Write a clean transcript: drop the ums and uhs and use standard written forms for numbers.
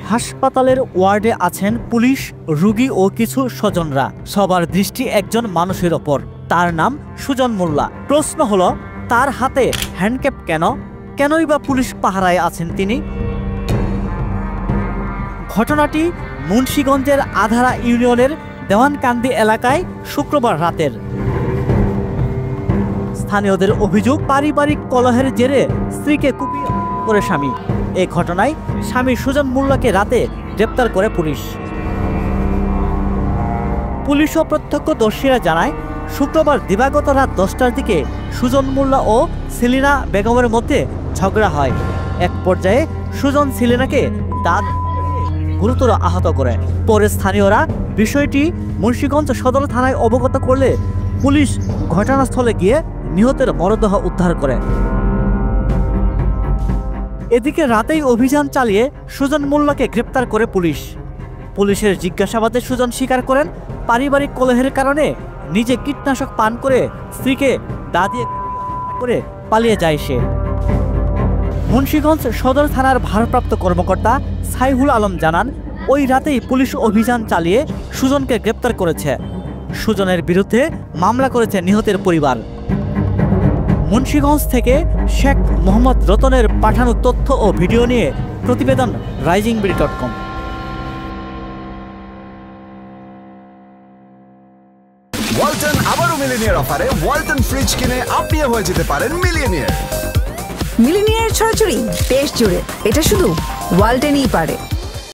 হাসপাতালের ওয়ার্ডে আছেন পুলিশ, রোগী ও কিছু স্বজনরা। সবার দৃষ্টি একজন মানুষের ওপর। তার নাম সুজন মোল্লা। প্রশ্ন হলো, তার হাতে হ্যান্ডক্যাপ কেন? কেনই বা পুলিশ পাহারায় আছেন তিনি? ঘটনাটি মুন্সিগঞ্জের আধারা ইউনিয়নের দেওয়ানকান্দি এলাকায় শুক্রবার রাতের। স্থানীয়দের অভিযোগ, পারিবারিক কলহের জেরে স্ত্রীকে কুপিয়ে করে স্বামী। এই ঘটনায় স্বামী সুজন মোল্লাকে রাতে গ্রেপ্তার করে পুলিশ। পুলিশ ও প্রত্যক্ষদর্শীরা জানায়, শুক্রবার দিবাগত রাত 10টার দিকে সুজন মোল্লা ও সেলিনা বেগমের মধ্যে ঝগড়া হয়। এক পর্যায়ে সুজন সেলিনাকে দাঁত গুরুতর আহত করে। পরে স্থানীয়রা বিষয়টি মুন্সিগঞ্জ সদর থানায় অবগত করলে পুলিশ ঘটনাস্থলে গিয়ে নিহতের মরদেহ উদ্ধার করে। এদিকে রাতেই অভিযান চালিয়ে সুজন মোল্লাকে গ্রেপ্তার করে পুলিশ। পুলিশের জিজ্ঞাসাবাদে সুজন স্বীকার করেন, পারিবারিক কলহের কারণে নিজে কীটনাশক পান করে স্ত্রীকে দা দিয়ে করে পালিয়ে যায় সে। মুন্সিগঞ্জ সদর থানার ভারপ্রাপ্ত কর্মকর্তা সাইহুল আলম জানান, ওই রাতেই পুলিশ অভিযান চালিয়ে সুজনকে গ্রেপ্তার করেছে। সুজনের বিরুদ্ধে মামলা করেছে নিহতের পরিবার। মুন্সিগঞ্জ থেকে শেখ মোহাম্মদ রতনের পাঠানো তথ্য ও ভিডিও নিয়ে প্রতিবেদন risingbery.com। ওয়ালটন আবারও মিলিনিয়ার অফারে ওয়ালটন ফ্রিজ কিনে আপনিও হয়ে যেতে পারেন মিলিয়নিয়ার। মিলিনিয়ার ছড়াছড়ি দেশ জুড়ে, এটা শুধু ওয়ালটনই পারে।